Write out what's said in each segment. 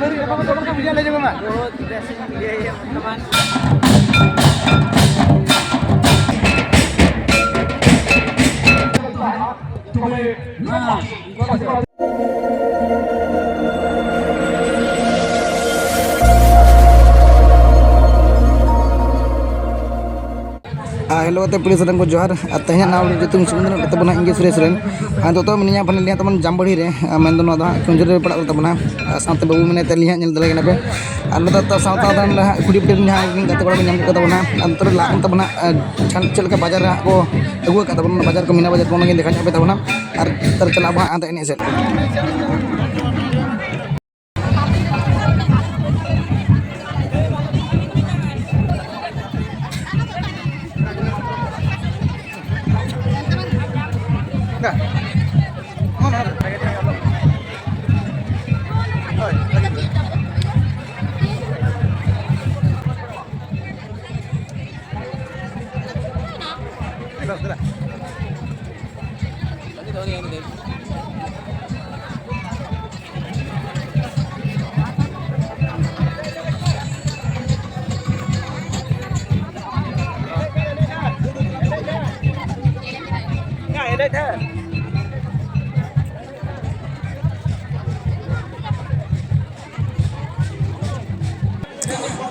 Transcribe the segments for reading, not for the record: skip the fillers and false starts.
Jamboree apa kamu bisa lagi mana? बहुत best ये teman. Hello te pulis sedang Johar tanya naw jutung sunan tabana inge sure suren to meninya pan lihat teman Jamboree re men do no da kunjur re pada tabana sante babu mene te lihat nyel dalai na pe anda to sauta dan kudi pdir nya gate bada nyam ka tabana antar la tabana chal ka bazar ko agu ka tabana bazar ko mina bazar ko ngi dekha pe tabana ar tar chala ba anta ini set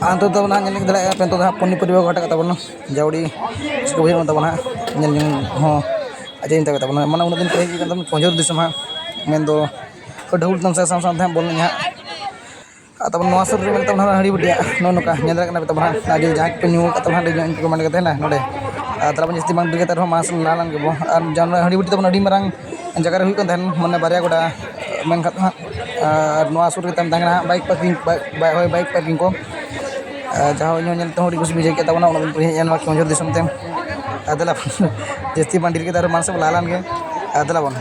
anto tabana nyel dalai pe to ponni poriba gota ka tabana jawdi ko bhi tabana nyel nyung ho aja inta ka tabana mana unadin pe kan tabana konjor disama men do ko ढोल तन sa sam sam tham bolna nya tabana no asur re men tabana hari budia no no ka nyel kana tabana aja jahak pe nyu ka tabana de ko man ka tena node tabana jisti mang de tar ho mas lalan ke bo ar jan hari budi tabana di marang jaga re hui kan ten man barya goda men khat no asur re tam tangna bike parking ko jauh nyel tuh di kus bijak kita mana orang punya yang wakil menjadi somtem adalah jadi mandir kita harus masuk lalan ke adalah bon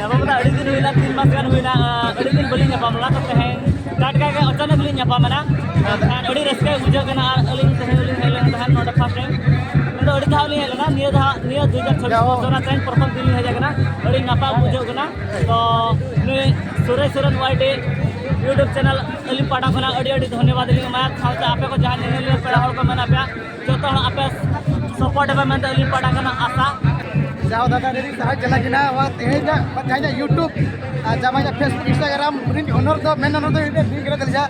Nyapa mana? Ada di nuila 3 mas kan nuila. Ada di beli nyapa mana? Tapi heng. Kat kayak acara beli nyapa mana? Ada reska ujar kena aling helang tahan noda first time. Ada tahu ni helang kan? Nia 2026 orang train perform dili aja kena. Ada nyapa ujar kena. So ni Suresh White YouTube channel aling pada kena. Ada धन्यवाद aling mat. Kalau apa ko jahan ini lihat pada orang mana apa? Contoh apa support apa mana aling pada kena asa. Jauh dapat dari sahaj jalan kena, wah tehnya, tehnya YouTube, jamanya Facebook, Instagram, mungkin honor tuh, men honor tuh ini kira kerja,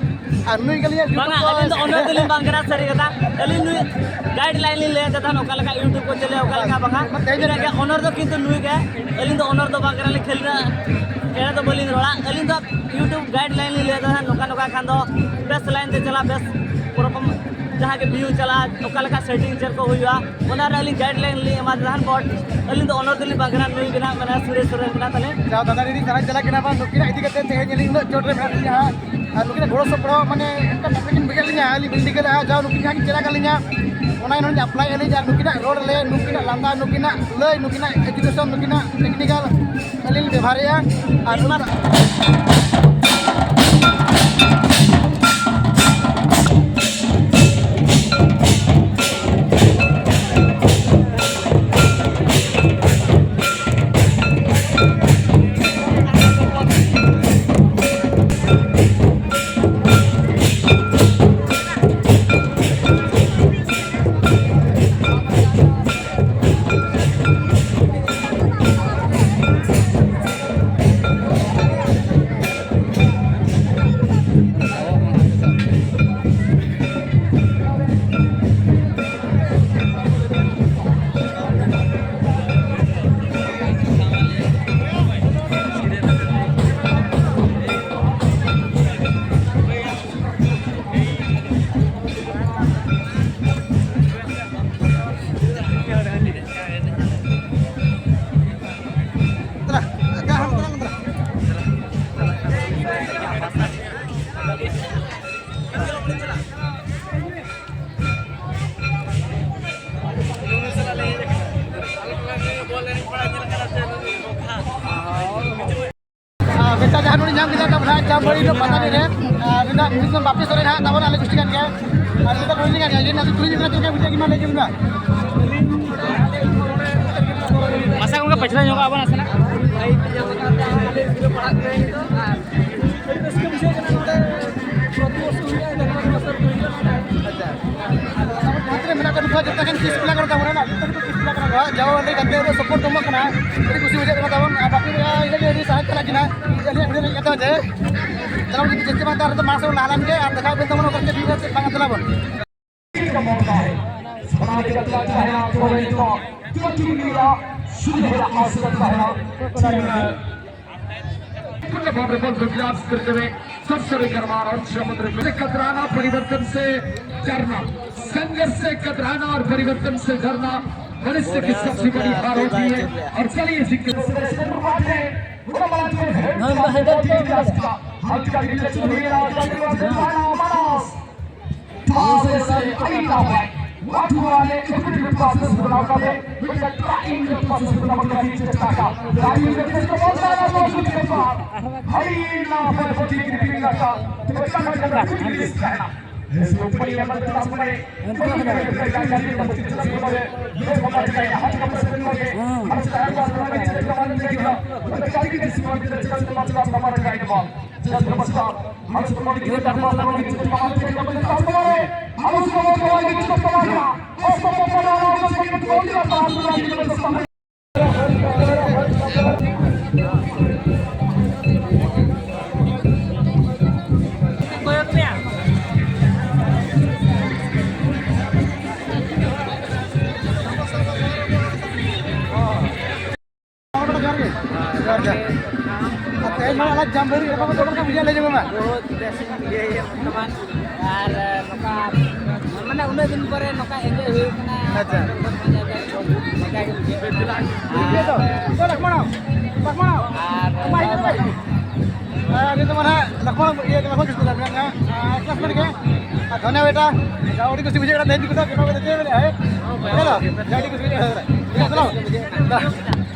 anu kalinya YouTube. Bang, alin tuh honor tuh limbang kira seri kata, alin nu guideline lihat kata, nukal ka YouTube ko cile, nukal ka bang, jadi kayak honor tuh kintu nu kayak, alin tuh honor tuh bang kira li khelna, kira tuh boleh rola, alin tuh YouTube guideline lihat kata, nukal kan tuh best line tuh cila best, program जहाँ के view चला occult का setting चल को हुआ ओनार Ali guideline ली हमार जहान board Ali तो ओनर दिली बागरा नुई बिना मना सुरेश बिना तले जाओ दादा दीदी सारा चला के ना बा नुकिना इदी करते थे जेली लो चोट रे मेरा लिया नुकिना घोड़ो सपड़ो माने इनका टपिकिन बिगड़ लिया अली बिल्डिंग के जाओ नुकिना की चला कर लिया ओना इन्होंने अप्लाई अली जा नुकिना रोड ले नुकिना लांदा नुकिना ले नुकिना एजुकेशन नुकिना टेक्निकल अली व्यवहार या बेटा जहाँ नोड़ी नाम दिला तब रात Jamboree itu pata ni deh, kita mungkin baptis sore dah, tahu nak gustikan ke, kita boleh ni kan, jadi nanti tulis kita juga bisa gimana juga. Masa kau nggak pacaran juga apa nasana? रस्के बुझे कना नोडे प्रतिवर्ष हुआ देखा master कहियो अच्छा मात्र मेना का नुका जता किस पिला करता बना ना तक किस पिला करता जाओ वाले गद्दे रे सपोर्ट तुम कना बड़ी खुशी हो जाता तावन बाकी ये रे सहायता लागिना चलिए वीडियो कहता है चलो जितने बात तो मास लालन के और देखा तो मन करके वीडियो से बांगा तलाबन कतराना परिवर्तन से डरना, संघर्ष से कतराना और परिवर्तन से डरना मनुष्य की सबसे बड़ी हार होती है। और चलिए Watu wale executive process बनाकर with the tracking process बनाकर चेष्टा का tracking process को बहुत सारा मौजूद है हरी ना पर पति की पिंगा का तो क्या करना है ऐसे ऊपर ये मत क्लास में ये बात है हाथ का प्रश्न लगे हम सारे बात करने के कमान देखिए तो क्या की डिस्कशन के चक्कर में बात हमारा गाइड बॉल जस्ट नमस्कार हम सब को ये बात करने के कमान के बात हमारे हम उसको बोलने की चक्कर में उसको बोलना उसको बोलने का बात करना अलग जंबरी apa betul kan bisa lagi mama बहुत बेसिक ये teman और नोका माने उन्हें दिन पर नोका एंजॉय हुई कना अच्छा मजा के मुझे ये तो लक्ष्मण माई gitu mana लक्ष्मण ये लक्ष्मण किसको लगा लक्ष्मण के धन्यवाद बेटा गाड़ी को सीधे करा दे दी को तो है चलो गाड़ी को सीधे चलो